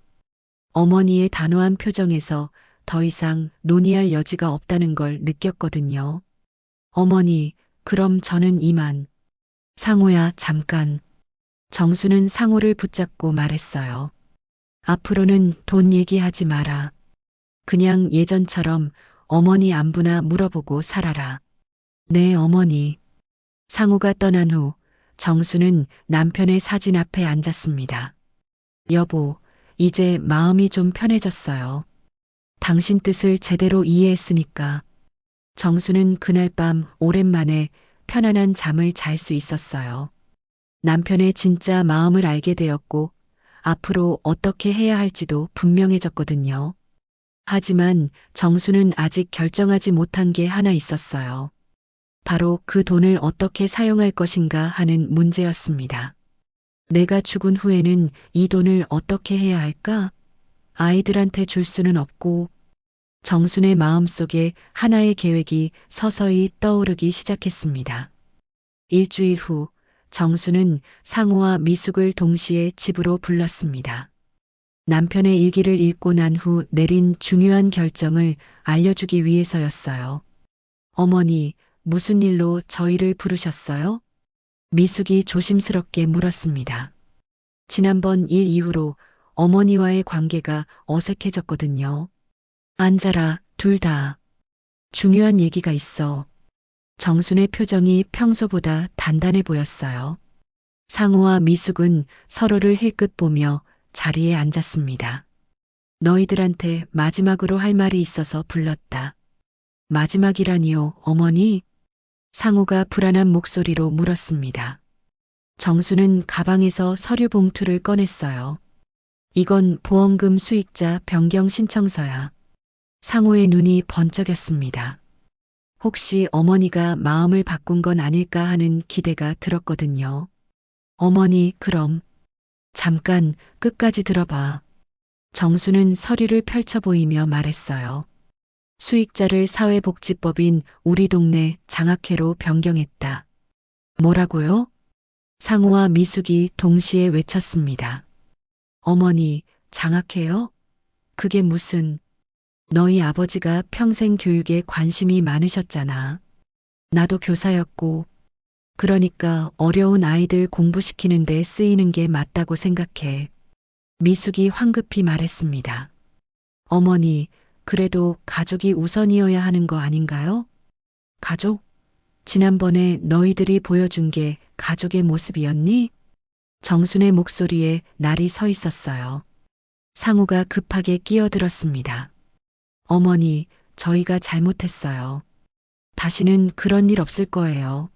어머니의 단호한 표정에서 더 이상 논의할 여지가 없다는 걸 느꼈거든요. 어머니, 그럼 저는 이만. 상우야, 잠깐. 정수는 상우를 붙잡고 말했어요. 앞으로는 돈 얘기하지 마라. 그냥 예전처럼 어머니 안부나 물어보고 살아라. 네, 어머니. 상우가 떠난 후 정수는 남편의 사진 앞에 앉았습니다. 여보, 이제 마음이 좀 편해졌어요. 당신 뜻을 제대로 이해했으니까. 정수는 그날 밤 오랜만에 편안한 잠을 잘 수 있었어요. 남편의 진짜 마음을 알게 되었고 앞으로 어떻게 해야 할지도 분명해졌거든요. 하지만 정수는 아직 결정하지 못한 게 하나 있었어요. 바로 그 돈을 어떻게 사용할 것인가 하는 문제였습니다. 내가 죽은 후에는 이 돈을 어떻게 해야 할까? 아이들한테 줄 수는 없고 정순의 마음속에 하나의 계획이 서서히 떠오르기 시작했습니다. 일주일 후 정수는 상우와 미숙을 동시에 집으로 불렀습니다. 남편의 일기를 읽고 난 후 내린 중요한 결정을 알려주기 위해서였어요. 어머니, 무슨 일로 저희를 부르셨어요? 미숙이 조심스럽게 물었습니다. 지난번 일 이후로 어머니와의 관계가 어색해졌거든요. 앉아라, 둘 다. 중요한 얘기가 있어. 정순의 표정이 평소보다 단단해 보였어요. 상우와 미숙은 서로를 힐끗 보며 자리에 앉았습니다. 너희들한테 마지막으로 할 말이 있어서 불렀다. 마지막이라니요, 어머니? 상우가 불안한 목소리로 물었습니다. 정수는 가방에서 서류 봉투를 꺼냈어요. 이건 보험금 수익자 변경 신청서야. 상우의 눈이 번쩍였습니다. 혹시 어머니가 마음을 바꾼 건 아닐까 하는 기대가 들었거든요. 어머니, 그럼 잠깐 끝까지 들어봐. 정수는 서류를 펼쳐 보이며 말했어요. 수익자를 사회복지법인 우리 동네 장학회로 변경했다. 뭐라고요? 상우와 미숙이 동시에 외쳤습니다. 어머니, 장학회요? 그게 무슨... 너희 아버지가 평생 교육에 관심이 많으셨잖아. 나도 교사였고, 그러니까 어려운 아이들 공부시키는 데 쓰이는 게 맞다고 생각해. 미숙이 황급히 말했습니다. 어머니, 그래도 가족이 우선이어야 하는 거 아닌가요? 가족? 지난번에 너희들이 보여준 게 가족의 모습이었니? 정순의 목소리에 날이 서 있었어요. 상우가 급하게 끼어들었습니다. 어머니, 저희가 잘못했어요. 다시는 그런 일 없을 거예요.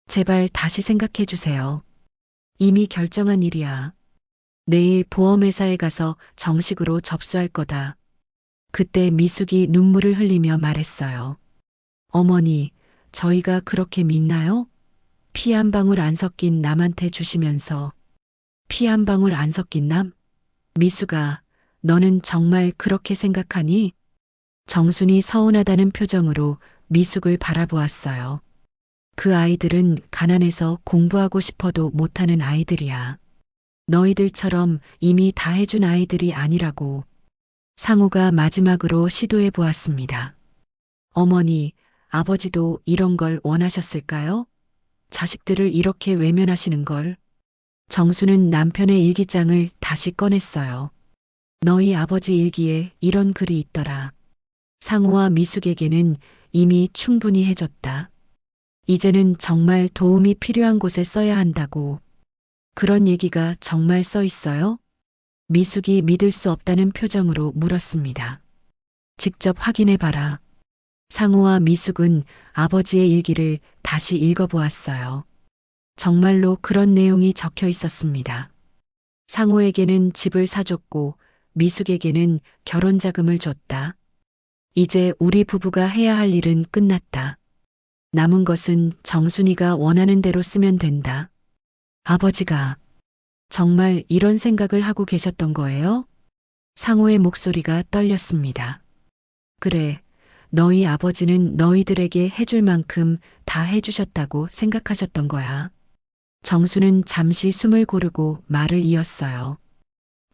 제발 다시 생각해 주세요. 이미 결정한 일이야. 내일 보험회사에 가서 정식으로 접수할 거다. 그때 미숙이 눈물을 흘리며 말했어요. 어머니, 저희가 그렇게 믿나요? 피 한 방울 안 섞인 남한테 주시면서 피 한 방울 안 섞인 남? 미숙아, 너는 정말 그렇게 생각하니? 정순이 서운하다는 표정으로 미숙을 바라보았어요. 그 아이들은 가난해서 공부하고 싶어도 못하는 아이들이야. 너희들처럼 이미 다 해준 아이들이 아니라고. 상우가 마지막으로 시도해 보았습니다. 어머니, 아버지도 이런 걸 원하셨을까요? 자식들을 이렇게 외면하시는 걸. 정수는 남편의 일기장을 다시 꺼냈어요. 너희 아버지 일기에 이런 글이 있더라. 상우와 미숙에게는 이미 충분히 해줬다. 이제는 정말 도움이 필요한 곳에 써야 한다고. 그런 얘기가 정말 써 있어요? 미숙이 믿을 수 없다는 표정으로 물었습니다. 직접 확인해 봐라. 상우와 미숙은 아버지의 일기를 다시 읽어보았어요. 정말로 그런 내용이 적혀 있었습니다. 상우에게는 집을 사줬고 미숙에게는 결혼 자금을 줬다. 이제 우리 부부가 해야 할 일은 끝났다. 남은 것은 정순이가 원하는 대로 쓰면 된다. 아버지가 정말 이런 생각을 하고 계셨던 거예요? 상우의 목소리가 떨렸습니다. 그래, 너희 아버지는 너희들에게 해줄 만큼 다 해주셨다고 생각하셨던 거야. 정수는 잠시 숨을 고르고 말을 이었어요.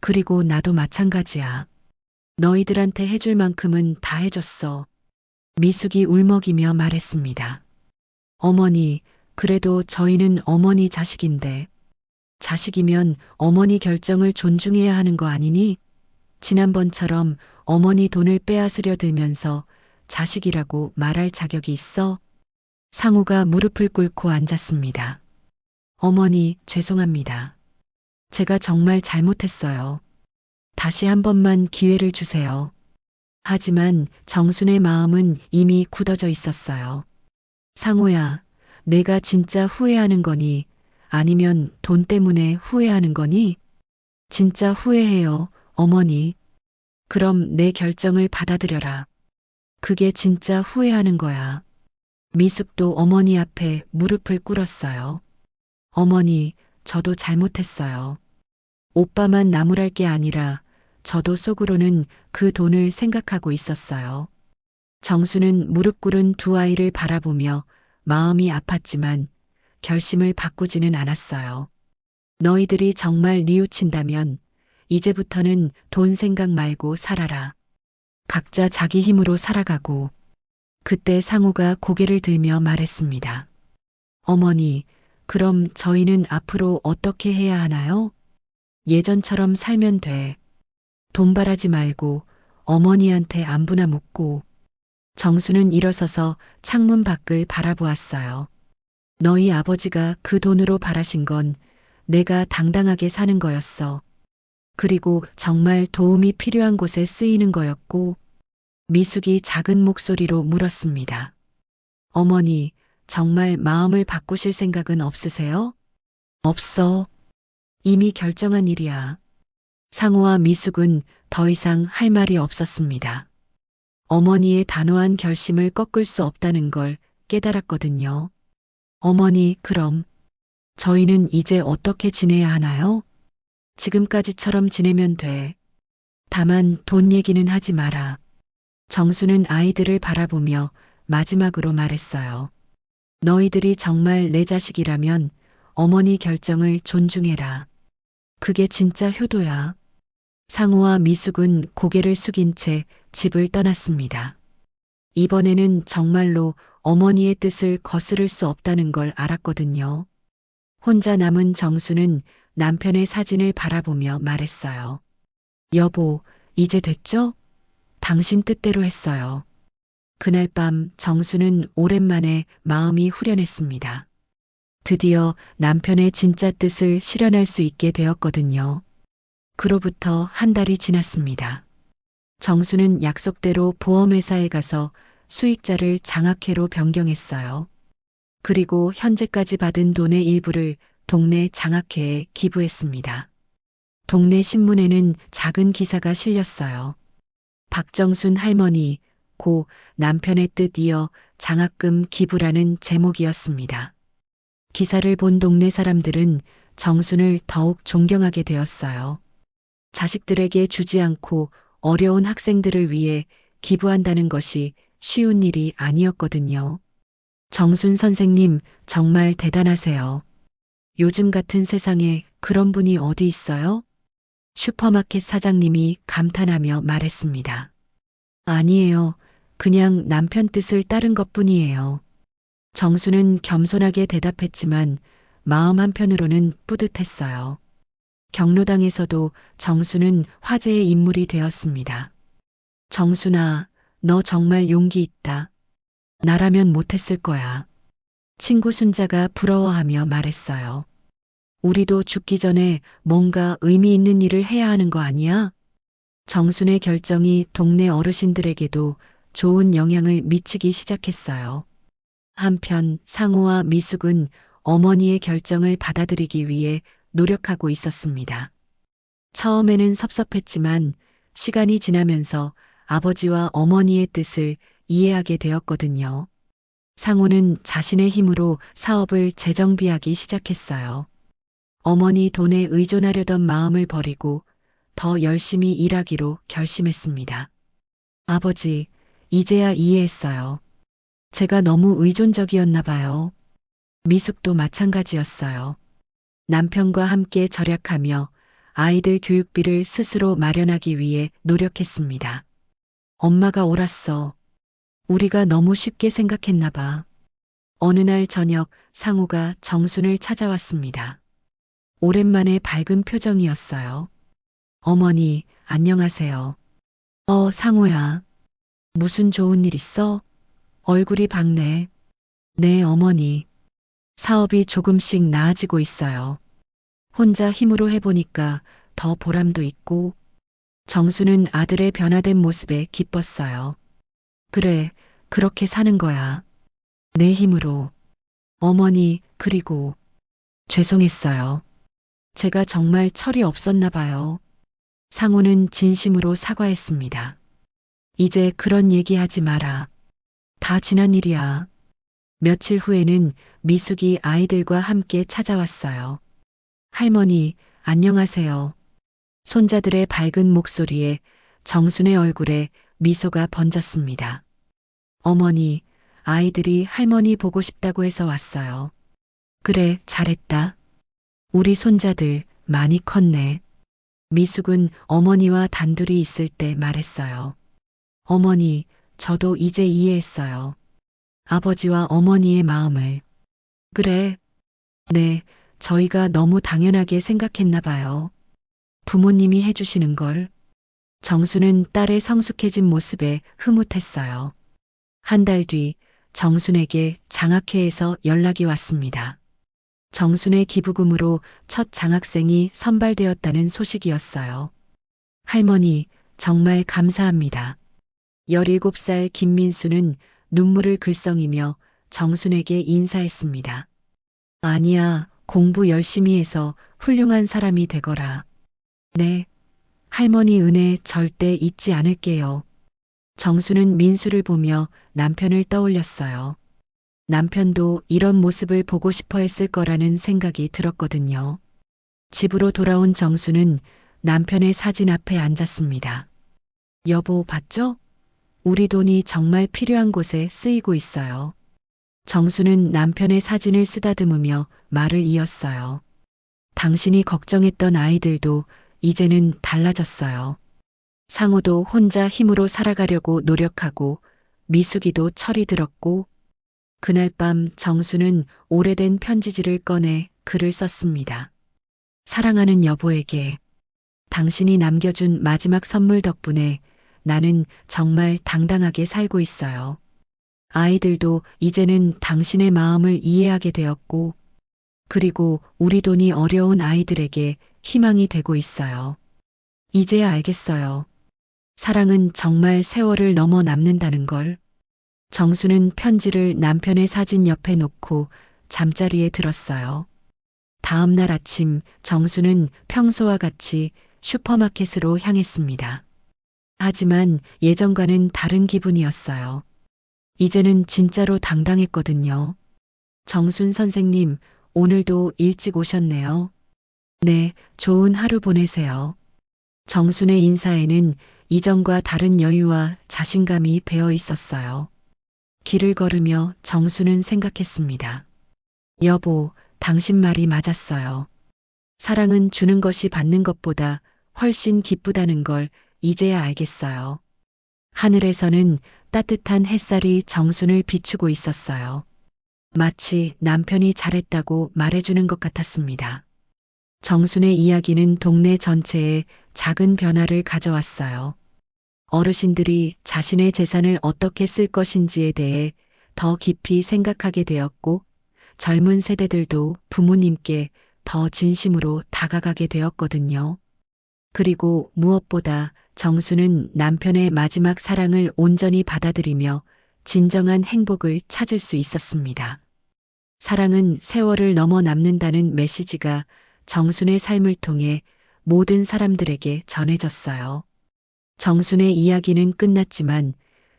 그리고 나도 마찬가지야. 너희들한테 해줄 만큼은 다 해줬어. 미숙이 울먹이며 말했습니다. 어머니, 그래도 저희는 어머니 자식인데. 자식이면 어머니 결정을 존중해야 하는 거 아니니? 지난번처럼 어머니 돈을 빼앗으려 들면서 자식이라고 말할 자격이 있어? 상우가 무릎을 꿇고 앉았습니다. 어머니, 죄송합니다. 제가 정말 잘못했어요. 다시 한 번만 기회를 주세요. 하지만 정순의 마음은 이미 굳어져 있었어요. 상호야, 내가 진짜 후회하는 거니? 아니면 돈 때문에 후회하는 거니? 진짜 후회해요, 어머니. 그럼 내 결정을 받아들여라. 그게 진짜 후회하는 거야. 미숙도 어머니 앞에 무릎을 꿇었어요. 어머니, 저도 잘못했어요. 오빠만 나무랄 게 아니라 저도 속으로는 그 돈을 생각하고 있었어요. 정수는 무릎 꿇은 두 아이를 바라보며 마음이 아팠지만 결심을 바꾸지는 않았어요. 너희들이 정말 뉘우친다면 이제부터는 돈 생각 말고 살아라. 각자 자기 힘으로 살아가고. 그때 상우가 고개를 들며 말했습니다. 어머니, 그럼 저희는 앞으로 어떻게 해야 하나요? 예전처럼 살면 돼. 돈 바라지 말고 어머니한테 안부나 묻고. 정수는 일어서서 창문 밖을 바라보았어요. 너희 아버지가 그 돈으로 바라신 건 내가 당당하게 사는 거였어. 그리고 정말 도움이 필요한 곳에 쓰이는 거였고. 미숙이 작은 목소리로 물었습니다. 어머니, 정말 마음을 바꾸실 생각은 없으세요? 없어. 이미 결정한 일이야. 상우와 미숙은 더 이상 할 말이 없었습니다. 어머니의 단호한 결심을 꺾을 수 없다는 걸 깨달았거든요. 어머니, 그럼 저희는 이제 어떻게 지내야 하나요? 지금까지처럼 지내면 돼. 다만 돈 얘기는 하지 마라. 정수는 아이들을 바라보며 마지막으로 말했어요. 너희들이 정말 내 자식이라면 어머니 결정을 존중해라. 그게 진짜 효도야. 상우와 미숙은 고개를 숙인 채 집을 떠났습니다. 이번에는 정말로 어머니의 뜻을 거스를 수 없다는 걸 알았거든요. 혼자 남은 정수는 남편의 사진을 바라보며 말했어요. 여보, 이제 됐죠? 당신 뜻대로 했어요. 그날 밤 정수는 오랜만에 마음이 후련했습니다. 드디어 남편의 진짜 뜻을 실현할 수 있게 되었거든요. 그로부터 한 달이 지났습니다. 정수는 약속대로 보험회사에 가서 수익자를 장학회로 변경했어요. 그리고 현재까지 받은 돈의 일부를 동네 장학회에 기부했습니다. 동네 신문에는 작은 기사가 실렸어요. 박정순 할머니, 고 남편의 뜻 이어 장학금 기부라는 제목이었습니다. 기사를 본 동네 사람들은 정순을 더욱 존경하게 되었어요. 자식들에게 주지 않고 어려운 학생들을 위해 기부한다는 것이 쉬운 일이 아니었거든요. 정순 선생님, 정말 대단하세요. 요즘 같은 세상에 그런 분이 어디 있어요? 슈퍼마켓 사장님이 감탄하며 말했습니다. 아니에요. 그냥 남편 뜻을 따른 것뿐이에요. 정수는 겸손하게 대답했지만 마음 한편으로는 뿌듯했어요. 경로당에서도 정수는 화제의 인물이 되었습니다. 정순아, 너 정말 용기 있다. 나라면 못했을 거야. 친구 순자가 부러워하며 말했어요. 우리도 죽기 전에 뭔가 의미 있는 일을 해야 하는 거 아니야? 정순의 결정이 동네 어르신들에게도 좋은 영향을 미치기 시작했어요. 한편 상우와 미숙은 어머니의 결정을 받아들이기 위해 노력하고 있었습니다. 처음에는 섭섭했지만 시간이 지나면서 아버지와 어머니의 뜻을 이해하게 되었거든요. 상우는 자신의 힘으로 사업을 재정비하기 시작했어요. 어머니 돈에 의존하려던 마음을 버리고 더 열심히 일하기로 결심했습니다. 아버지, 이제야 이해했어요. 제가 너무 의존적이었나 봐요. 미숙도 마찬가지였어요. 남편과 함께 절약하며 아이들 교육비를 스스로 마련하기 위해 노력했습니다. 엄마가 옳았어. 우리가 너무 쉽게 생각했나 봐. 어느 날 저녁 상우가 정순을 찾아왔습니다. 오랜만에 밝은 표정이었어요. 어머니, 안녕하세요. 상호야. 무슨 좋은 일 있어? 얼굴이 밝네. 네, 어머니. 사업이 조금씩 나아지고 있어요. 혼자 힘으로 해보니까 더 보람도 있고, 정수는 아들의 변화된 모습에 기뻤어요. 그래, 그렇게 사는 거야. 내 힘으로. 어머니, 그리고 죄송했어요. 제가 정말 철이 없었나 봐요. 상호는 진심으로 사과했습니다. 이제 그런 얘기하지 마라. 다 지난 일이야. 며칠 후에는 미숙이 아이들과 함께 찾아왔어요. 할머니, 안녕하세요. 손자들의 밝은 목소리에 정순의 얼굴에 미소가 번졌습니다. 어머니, 아이들이 할머니 보고 싶다고 해서 왔어요. 그래, 잘했다. 우리 손자들 많이 컸네. 미숙은 어머니와 단둘이 있을 때 말했어요. 어머니, 저도 이제 이해했어요. 아버지와 어머니의 마음을. 그래. 네, 저희가 너무 당연하게 생각했나 봐요. 부모님이 해주시는 걸. 정순은 딸의 성숙해진 모습에 흐뭇했어요. 한 달 뒤 정순에게 장학회에서 연락이 왔습니다. 정순의 기부금으로 첫 장학생이 선발되었다는 소식이었어요. 할머니, 정말 감사합니다. 17살 김민수는 눈물을 글썽이며 정순에게 인사했습니다. 아니야, 공부 열심히 해서 훌륭한 사람이 되거라. 네, 할머니 은혜 절대 잊지 않을게요. 정수는 민수를 보며 남편을 떠올렸어요. 남편도 이런 모습을 보고 싶어 했을 거라는 생각이 들었거든요. 집으로 돌아온 정수는 남편의 사진 앞에 앉았습니다. 여보, 봤죠? 우리 돈이 정말 필요한 곳에 쓰이고 있어요. 정수는 남편의 사진을 쓰다듬으며 말을 이었어요. 당신이 걱정했던 아이들도 이제는 달라졌어요. 상호도 혼자 힘으로 살아가려고 노력하고 미숙이도 철이 들었고 그날 밤 정수는 오래된 편지지를 꺼내 글을 썼습니다. 사랑하는 여보에게 당신이 남겨준 마지막 선물 덕분에 나는 정말 당당하게 살고 있어요. 아이들도 이제는 당신의 마음을 이해하게 되었고 그리고 우리 돈이 어려운 아이들에게 희망이 되고 있어요. 이제야 알겠어요. 사랑은 정말 세월을 넘어 남는다는 걸. 정수는 편지를 남편의 사진 옆에 놓고 잠자리에 들었어요. 다음 날 아침 정수는 평소와 같이 슈퍼마켓으로 향했습니다. 하지만 예전과는 다른 기분이었어요. 이제는 진짜로 당당했거든요. 정순 선생님, 오늘도 일찍 오셨네요. 네, 좋은 하루 보내세요. 정순의 인사에는 이전과 다른 여유와 자신감이 배어 있었어요. 길을 걸으며 정순은 생각했습니다. 여보, 당신 말이 맞았어요. 사랑은 주는 것이 받는 것보다 훨씬 기쁘다는 걸 이제야 알겠어요. 하늘에서는 따뜻한 햇살이 정순을 비추고 있었어요. 마치 남편이 잘했다고 말해주는 것 같았습니다. 정순의 이야기는 동네 전체에 작은 변화를 가져왔어요. 어르신들이 자신의 재산을 어떻게 쓸 것인지에 대해 더 깊이 생각하게 되었고 젊은 세대들도 부모님께 더 진심으로 다가가게 되었거든요. 그리고 무엇보다 정수는 남편의 마지막 사랑을 온전히 받아들이며 진정한 행복을 찾을 수 있었습니다. 사랑은 세월을 넘어 남는다는 메시지가 정순의 삶을 통해 모든 사람들에게 전해졌어요. 정순의 이야기는 끝났지만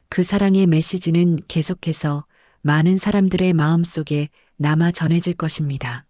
그 사랑의 메시지는 계속해서 많은 사람들의 마음속에 남아 전해질 것입니다.